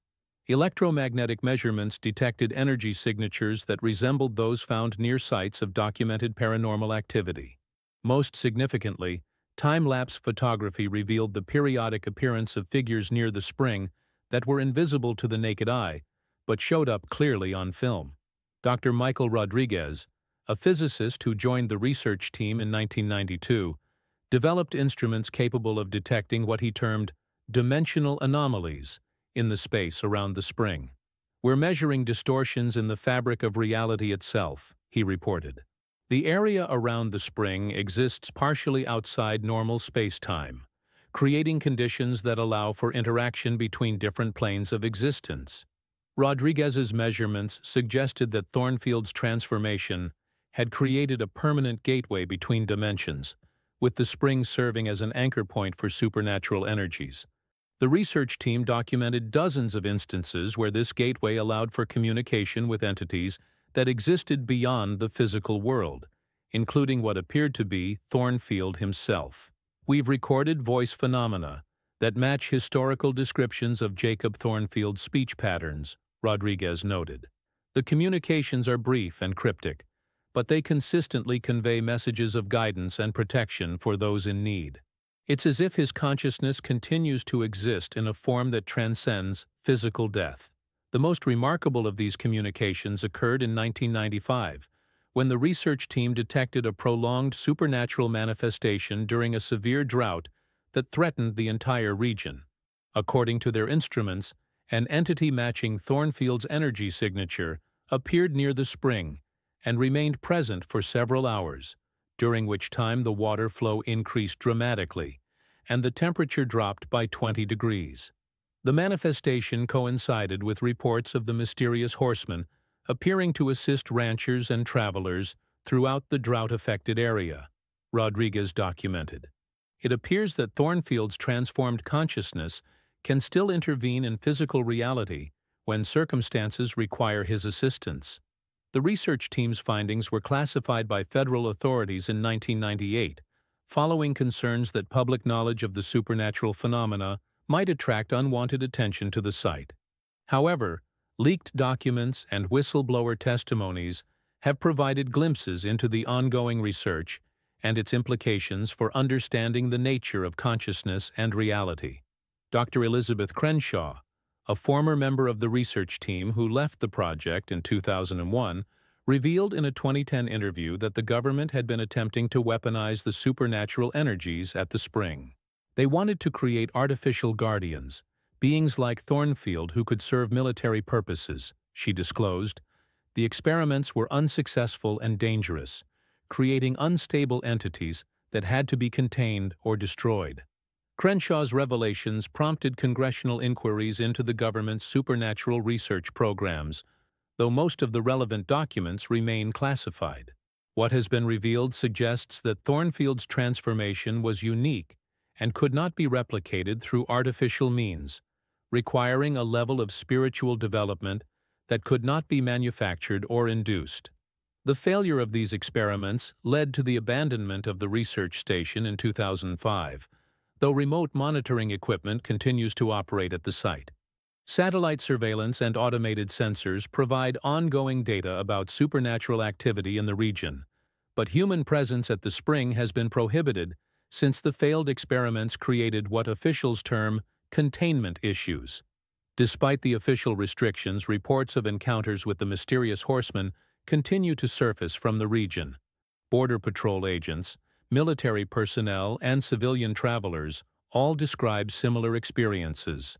Electromagnetic measurements detected energy signatures that resembled those found near sites of documented paranormal activity. Most significantly, time-lapse photography revealed the periodic appearance of figures near the spring that were invisible to the naked eye, but showed up clearly on film. Dr. Michael Rodriguez, a physicist who joined the research team in 1992, developed instruments capable of detecting what he termed dimensional anomalies in the space around the spring. "We're measuring distortions in the fabric of reality itself," he reported. "The area around the spring exists partially outside normal space-time, creating conditions that allow for interaction between different planes of existence." Rodriguez's measurements suggested that Thornfield's transformation had created a permanent gateway between dimensions, with the spring serving as an anchor point for supernatural energies. The research team documented dozens of instances where this gateway allowed for communication with entities that existed beyond the physical world, including what appeared to be Thornfield himself. "We've recorded voice phenomena that match historical descriptions of Jacob Thornfield's speech patterns," Rodriguez noted. "The communications are brief and cryptic, but they consistently convey messages of guidance and protection for those in need. It's as if his consciousness continues to exist in a form that transcends physical death." The most remarkable of these communications occurred in 1995, when the research team detected a prolonged supernatural manifestation during a severe drought that threatened the entire region. According to their instruments, an entity matching Thornfield's energy signature appeared near the spring and remained present for several hours, during which time the water flow increased dramatically and the temperature dropped by 20 degrees. The manifestation coincided with reports of the mysterious horseman appearing to assist ranchers and travelers throughout the drought-affected area, Rodriguez documented. "It appears that Thornfield's transformed consciousness can still intervene in physical reality when circumstances require his assistance." The research team's findings were classified by federal authorities in 1998, following concerns that public knowledge of the supernatural phenomena might attract unwanted attention to the site. However, leaked documents and whistleblower testimonies have provided glimpses into the ongoing research and its implications for understanding the nature of consciousness and reality. Dr. Elizabeth Crenshaw, a former member of the research team who left the project in 2001, revealed in a 2010 interview that the government had been attempting to weaponize the supernatural energies at the spring. They wanted to create artificial guardians, beings like Thornfield who could serve military purposes, she disclosed. The experiments were unsuccessful and dangerous, creating unstable entities that had to be contained or destroyed. Crenshaw's revelations prompted congressional inquiries into the government's supernatural research programs, though most of the relevant documents remain classified. What has been revealed suggests that Thornfield's transformation was unique and could not be replicated through artificial means, requiring a level of spiritual development that could not be manufactured or induced. The failure of these experiments led to the abandonment of the research station in 2005, though remote monitoring equipment continues to operate at the site. Satellite surveillance and automated sensors provide ongoing data about supernatural activity in the region, but human presence at the spring has been prohibited since the failed experiments created what officials term containment issues. Despite the official restrictions, reports of encounters with the mysterious horseman continue to surface from the region. Border Patrol agents, military personnel, and civilian travelers all describe similar experiences.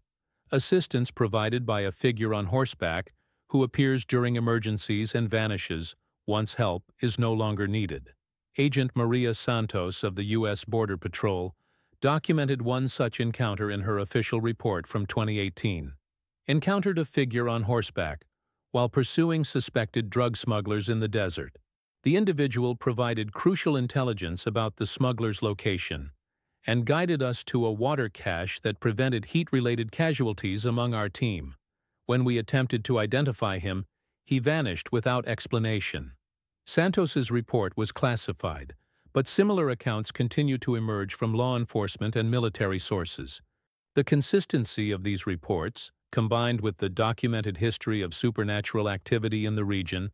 Assistance provided by a figure on horseback who appears during emergencies and vanishes once help is no longer needed. Agent Maria Santos of the U.S. Border Patrol documented one such encounter in her official report from 2018. Encountered a figure on horseback while pursuing suspected drug smugglers in the desert. The individual provided crucial intelligence about the smuggler's location and guided us to a water cache that prevented heat-related casualties among our team. When we attempted to identify him, he vanished without explanation. Santos's report was classified, but similar accounts continue to emerge from law enforcement and military sources. The consistency of these reports, combined with the documented history of supernatural activity in the region,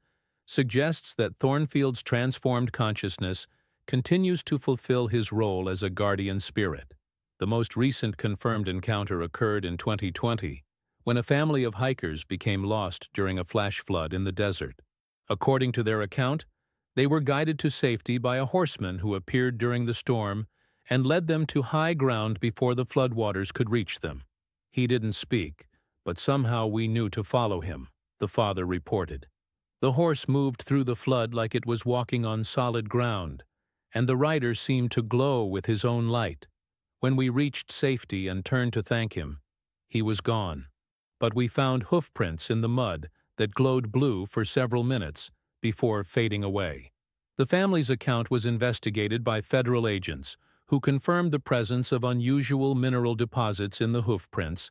suggests that Thornfield's transformed consciousness continues to fulfill his role as a guardian spirit. The most recent confirmed encounter occurred in 2020, when a family of hikers became lost during a flash flood in the desert. According to their account, they were guided to safety by a horseman who appeared during the storm and led them to high ground before the floodwaters could reach them. He didn't speak, but somehow we knew to follow him, the father reported. The horse moved through the flood like it was walking on solid ground, and the rider seemed to glow with his own light. When we reached safety and turned to thank him, he was gone. But we found hoof prints in the mud that glowed blue for several minutes before fading away. The family's account was investigated by federal agents who confirmed the presence of unusual mineral deposits in the hoof prints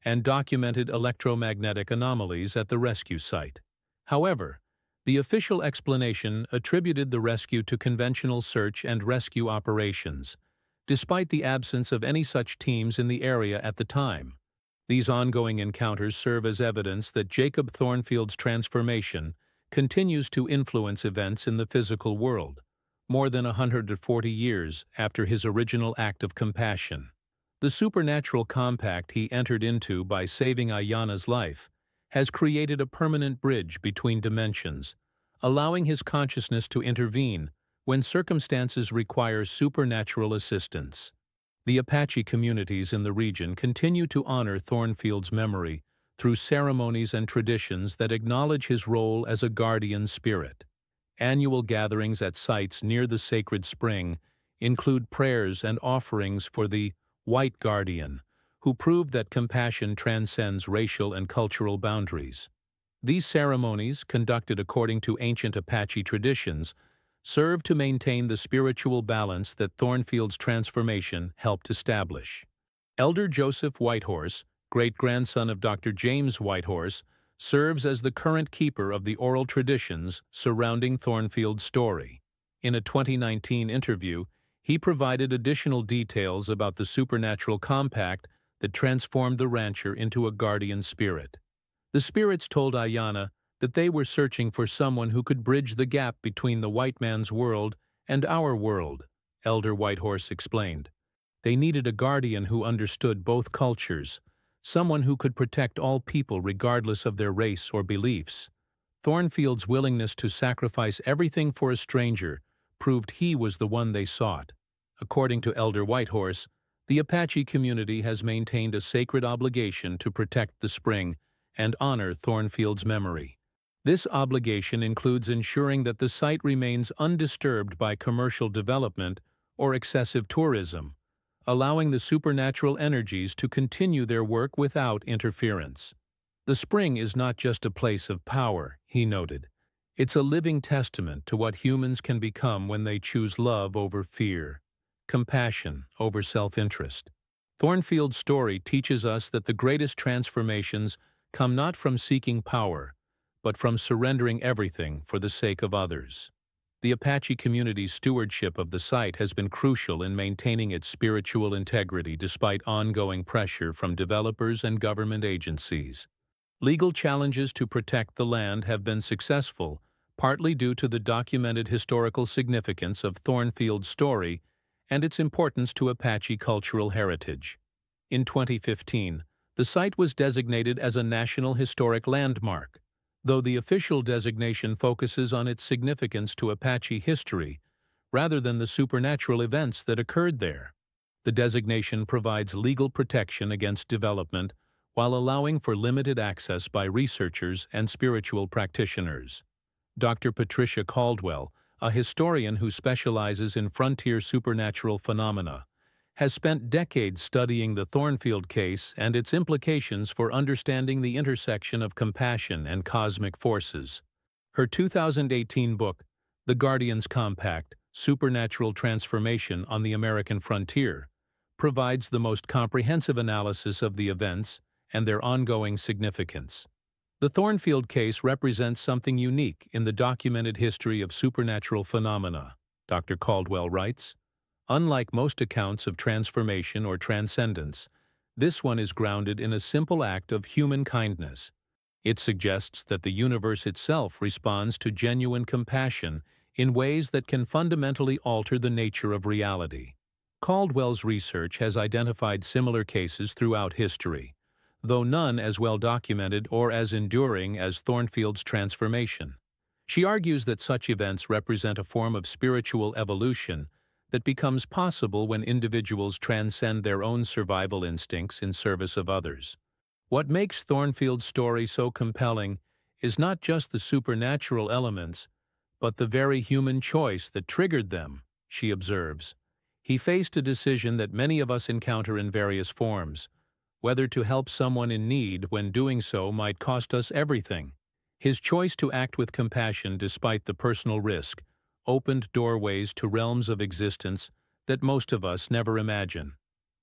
and documented electromagnetic anomalies at the rescue site. However, the official explanation attributed the rescue to conventional search and rescue operations, despite the absence of any such teams in the area at the time. These ongoing encounters serve as evidence that Jacob Thornfield's transformation continues to influence events in the physical world, more than 140 years after his original act of compassion. The supernatural compact he entered into by saving Ayanna's life has created a permanent bridge between dimensions, allowing his consciousness to intervene when circumstances require supernatural assistance. The Apache communities in the region continue to honor Thornfield's memory through ceremonies and traditions that acknowledge his role as a guardian spirit. Annual gatherings at sites near the sacred spring include prayers and offerings for the White Guardian, who proved that compassion transcends racial and cultural boundaries. These ceremonies, conducted according to ancient Apache traditions, serve to maintain the spiritual balance that Thornfield's transformation helped establish. Elder Joseph Whitehorse, great-grandson of Dr. James Whitehorse, serves as the current keeper of the oral traditions surrounding Thornfield's story. In a 2019 interview, he provided additional details about the supernatural compact that transformed the rancher into a guardian spirit. The spirits told Ayanna that they were searching for someone who could bridge the gap between the white man's world and our world, Elder Whitehorse explained. They needed a guardian who understood both cultures, someone who could protect all people regardless of their race or beliefs. Thornfield's willingness to sacrifice everything for a stranger proved he was the one they sought. According to Elder Whitehorse, the Apache community has maintained a sacred obligation to protect the spring and honor Thornfield's memory. This obligation includes ensuring that the site remains undisturbed by commercial development or excessive tourism, allowing the supernatural energies to continue their work without interference. The spring is not just a place of power, he noted. It's a living testament to what humans can become when they choose love over fear, compassion over self-interest. Thornfield's story teaches us that the greatest transformations come not from seeking power, but from surrendering everything for the sake of others. The Apache community's stewardship of the site has been crucial in maintaining its spiritual integrity despite ongoing pressure from developers and government agencies. Legal challenges to protect the land have been successful, partly due to the documented historical significance of Thornfield's story and its importance to Apache cultural heritage. In 2015, the site was designated as a National Historic Landmark. Though the official designation focuses on its significance to Apache history rather than the supernatural events that occurred there. The designation provides legal protection against development while allowing for limited access by researchers and spiritual practitioners. Dr. Patricia Caldwell, a historian who specializes in frontier supernatural phenomena, has spent decades studying the Thornfield case and its implications for understanding the intersection of compassion and cosmic forces. Her 2018 book, The Guardian's Compact: Supernatural Transformation on the American Frontier, provides the most comprehensive analysis of the events and their ongoing significance. The Thornfield case represents something unique in the documented history of supernatural phenomena, Dr. Caldwell writes. Unlike most accounts of transformation or transcendence, this one is grounded in a simple act of human kindness. It suggests that the universe itself responds to genuine compassion in ways that can fundamentally alter the nature of reality. Caldwell's research has identified similar cases throughout history, though none as well documented or as enduring as Thornfield's transformation. She argues that such events represent a form of spiritual evolution that becomes possible when individuals transcend their own survival instincts in service of others. What makes Thornfield's story so compelling is not just the supernatural elements, but the very human choice that triggered them, she observes. He faced a decision that many of us encounter in various forms, whether to help someone in need when doing so might cost us everything. His choice to act with compassion despite the personal risk opened doorways to realms of existence that most of us never imagine.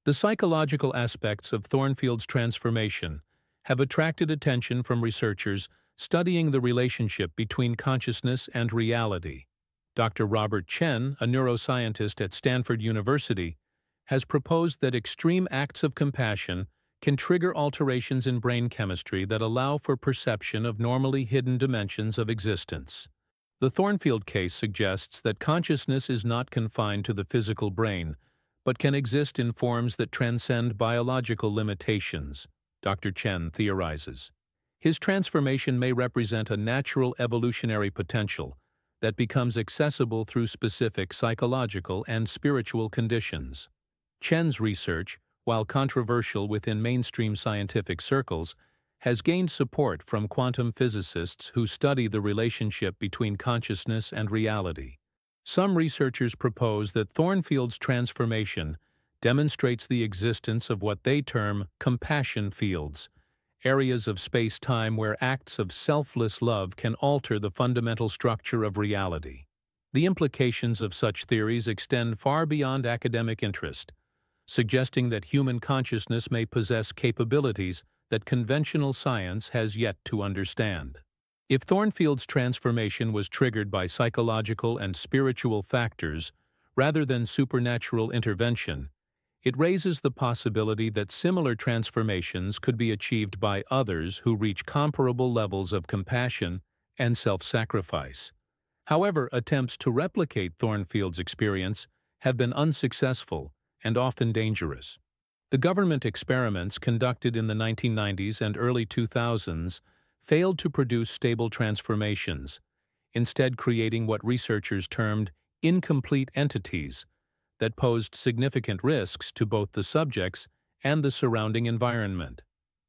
The psychological aspects of Thornfield's transformation have attracted attention from researchers studying the relationship between consciousness and reality. Dr. Robert Chen, a neuroscientist at Stanford University, has proposed that extreme acts of compassion can trigger alterations in brain chemistry that allow for perception of normally hidden dimensions of existence. The Thornfield case suggests that consciousness is not confined to the physical brain, but can exist in forms that transcend biological limitations, Dr. Chen theorizes. His transformation may represent a natural evolutionary potential that becomes accessible through specific psychological and spiritual conditions. Chen's research, while controversial within mainstream scientific circles, has gained support from quantum physicists who study the relationship between consciousness and reality. Some researchers propose that Thornfield's transformation demonstrates the existence of what they term compassion fields, areas of space-time where acts of selfless love can alter the fundamental structure of reality. The implications of such theories extend far beyond academic interest, suggesting that human consciousness may possess capabilities that conventional science has yet to understand. If Thornfield's transformation was triggered by psychological and spiritual factors rather than supernatural intervention, it raises the possibility that similar transformations could be achieved by others who reach comparable levels of compassion and self-sacrifice. However, attempts to replicate Thornfield's experience have been unsuccessful and often dangerous. The government experiments conducted in the 1990s and early 2000s failed to produce stable transformations, instead creating what researchers termed incomplete entities that posed significant risks to both the subjects and the surrounding environment.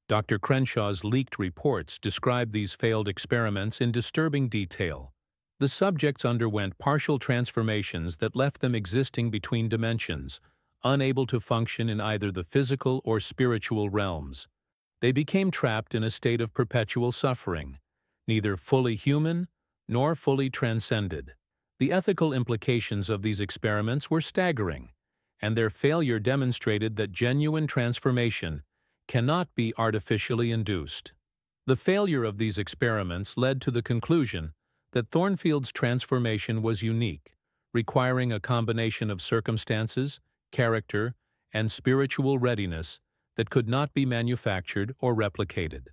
Dr. Crenshaw's leaked reports describe these failed experiments in disturbing detail. The subjects underwent partial transformations that left them existing between dimensions, unable to function in either the physical or spiritual realms. They became trapped in a state of perpetual suffering, neither fully human nor fully transcended. The ethical implications of these experiments were staggering, and their failure demonstrated that genuine transformation cannot be artificially induced. The failure of these experiments led to the conclusion that Thornfield's transformation was unique, requiring a combination of circumstances, character, and spiritual readiness that could not be manufactured or replicated.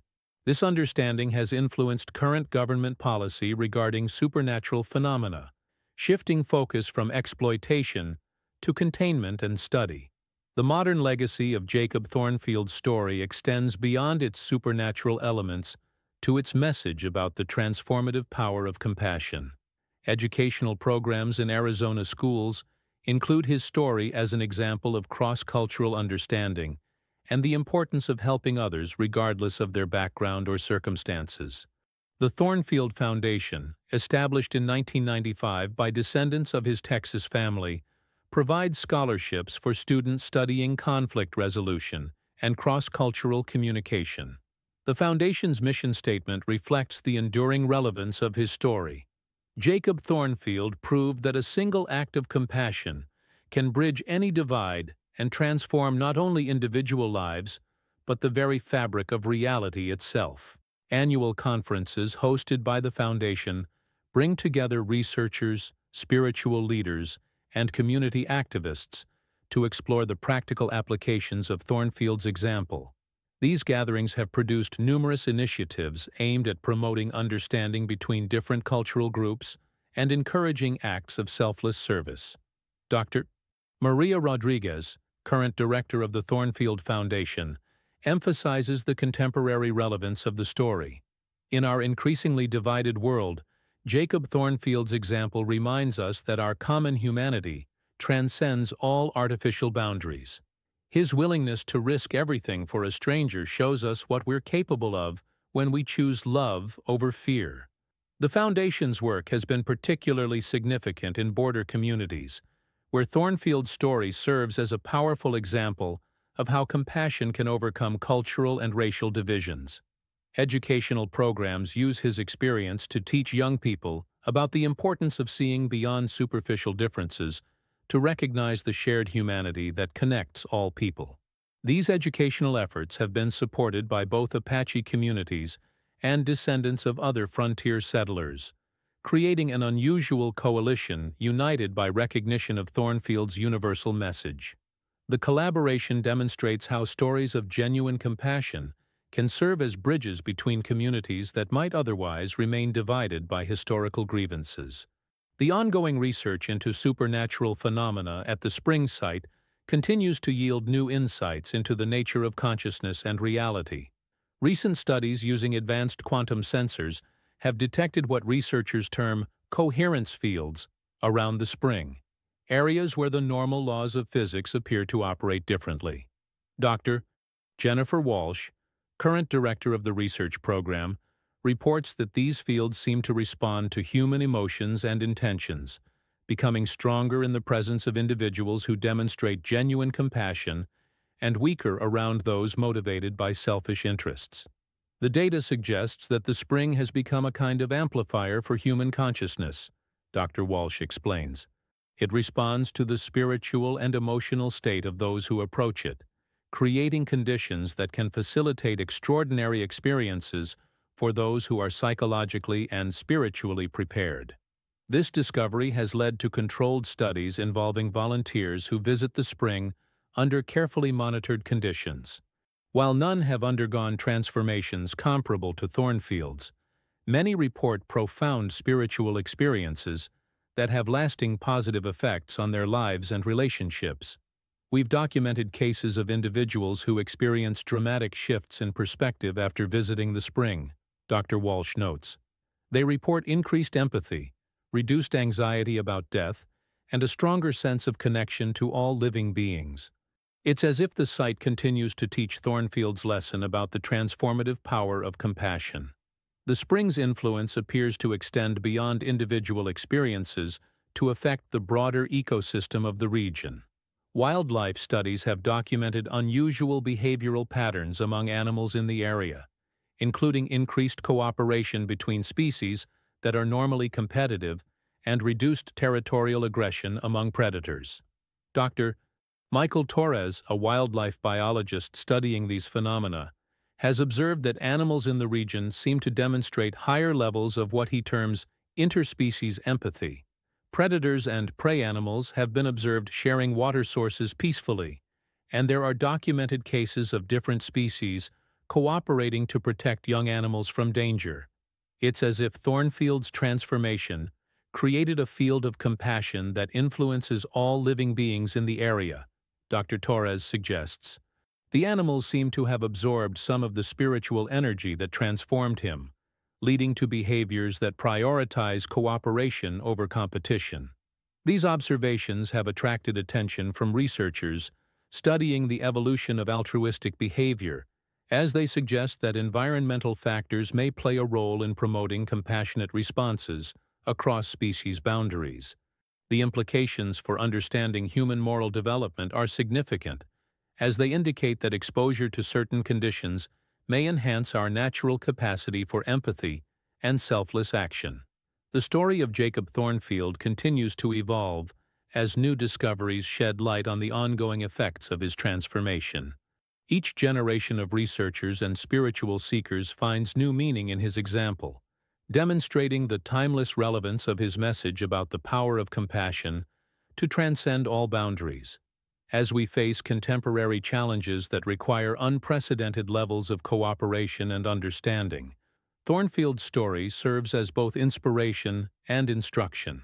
This understanding has influenced current government policy regarding supernatural phenomena, shifting focus from exploitation to containment and study. The modern legacy of Jacob Thornfield's story extends beyond its supernatural elements to its message about the transformative power of compassion. Educational programs in Arizona schools include his story as an example of cross-cultural understanding and the importance of helping others regardless of their background or circumstances. The Thornfield Foundation, established in 1995 by descendants of his Texas family, provides scholarships for students studying conflict resolution and cross-cultural communication. The Foundation's mission statement reflects the enduring relevance of his story. Jacob Thornfield proved that a single act of compassion can bridge any divide and transform not only individual lives, but the very fabric of reality itself. Annual conferences hosted by the Foundation bring together researchers, spiritual leaders, and community activists to explore the practical applications of Thornfield's example. These gatherings have produced numerous initiatives aimed at promoting understanding between different cultural groups and encouraging acts of selfless service. Dr. Maria Rodriguez, current director of the Thornfield Foundation, emphasizes the contemporary relevance of the story. In our increasingly divided world, Jacob Thornfield's example reminds us that our common humanity transcends all artificial boundaries. His willingness to risk everything for a stranger shows us what we're capable of when we choose love over fear. The Foundation's work has been particularly significant in border communities, where Thornfield's story serves as a powerful example of how compassion can overcome cultural and racial divisions. Educational programs use his experience to teach young people about the importance of seeing beyond superficial differences to recognize the shared humanity that connects all people. These educational efforts have been supported by both Apache communities and descendants of other frontier settlers, creating an unusual coalition united by recognition of Thornfield's universal message. The collaboration demonstrates how stories of genuine compassion can serve as bridges between communities that might otherwise remain divided by historical grievances. The ongoing research into supernatural phenomena at the Spring site continues to yield new insights into the nature of consciousness and reality. Recent studies using advanced quantum sensors have detected what researchers term coherence fields around the spring, areas where the normal laws of physics appear to operate differently. Dr. Jennifer Walsh, current director of the research program, reports that these fields seem to respond to human emotions and intentions, becoming stronger in the presence of individuals who demonstrate genuine compassion and weaker around those motivated by selfish interests. The data suggests that the spring has become a kind of amplifier for human consciousness, Dr. Walsh explains. It responds to the spiritual and emotional state of those who approach it, creating conditions that can facilitate extraordinary experiences for those who are psychologically and spiritually prepared. This discovery has led to controlled studies involving volunteers who visit the spring under carefully monitored conditions. While none have undergone transformations comparable to Thornfield's, many report profound spiritual experiences that have lasting positive effects on their lives and relationships. We've documented cases of individuals who experience dramatic shifts in perspective after visiting the spring, Dr. Walsh notes. They report increased empathy, reduced anxiety about death, and a stronger sense of connection to all living beings. It's as if the site continues to teach Thornfield's lesson about the transformative power of compassion. The spring's influence appears to extend beyond individual experiences to affect the broader ecosystem of the region. Wildlife studies have documented unusual behavioral patterns among animals in the area, including increased cooperation between species that are normally competitive and reduced territorial aggression among predators. Dr. Michael Torres, a wildlife biologist studying these phenomena, has observed that animals in the region seem to demonstrate higher levels of what he terms interspecies empathy. Predators and prey animals have been observed sharing water sources peacefully, and there are documented cases of different species cooperating to protect young animals from danger. It's as if Thornfield's transformation created a field of compassion that influences all living beings in the area, Dr. Torres suggests. The animals seem to have absorbed some of the spiritual energy that transformed him, leading to behaviors that prioritize cooperation over competition. These observations have attracted attention from researchers studying the evolution of altruistic behavior, as they suggest that environmental factors may play a role in promoting compassionate responses across species boundaries. The implications for understanding human moral development are significant, as they indicate that exposure to certain conditions may enhance our natural capacity for empathy and selfless action. The story of Jacob Thornfield continues to evolve as new discoveries shed light on the ongoing effects of his transformation. Each generation of researchers and spiritual seekers finds new meaning in his example, demonstrating the timeless relevance of his message about the power of compassion to transcend all boundaries. As we face contemporary challenges that require unprecedented levels of cooperation and understanding, Thornfield's story serves as both inspiration and instruction.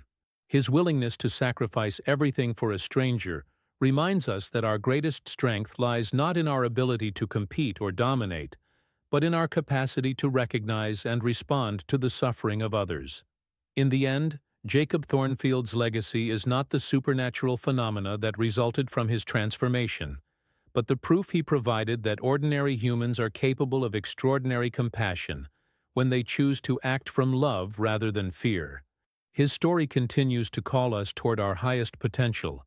His willingness to sacrifice everything for a stranger reminds us that our greatest strength lies not in our ability to compete or dominate, but in our capacity to recognize and respond to the suffering of others. In the end, Jacob Thornfield's legacy is not the supernatural phenomena that resulted from his transformation, but the proof he provided that ordinary humans are capable of extraordinary compassion when they choose to act from love rather than fear. His story continues to call us toward our highest potential,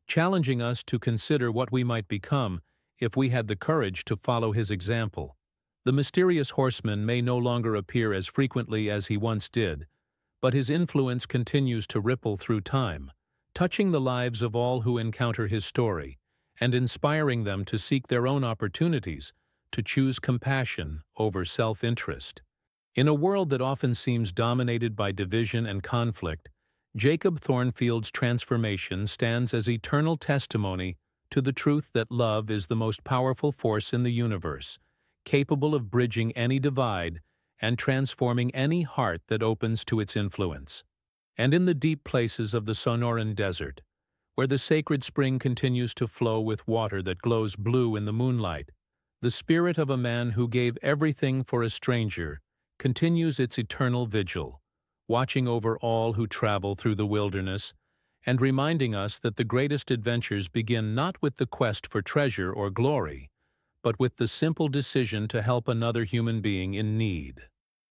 challenging us to consider what we might become if we had the courage to follow his example. The mysterious horseman may no longer appear as frequently as he once did, but his influence continues to ripple through time, touching the lives of all who encounter his story, and inspiring them to seek their own opportunities to choose compassion over self-interest. In a world that often seems dominated by division and conflict, Jacob Thornfield's transformation stands as eternal testimony to the truth that love is the most powerful force in the universe, capable of bridging any divide and transforming any heart that opens to its influence. And in the deep places of the Sonoran Desert, where the sacred spring continues to flow with water that glows blue in the moonlight, the spirit of a man who gave everything for a stranger continues its eternal vigil, watching over all who travel through the wilderness and reminding us that the greatest adventures begin not with the quest for treasure or glory, but with the simple decision to help another human being in need.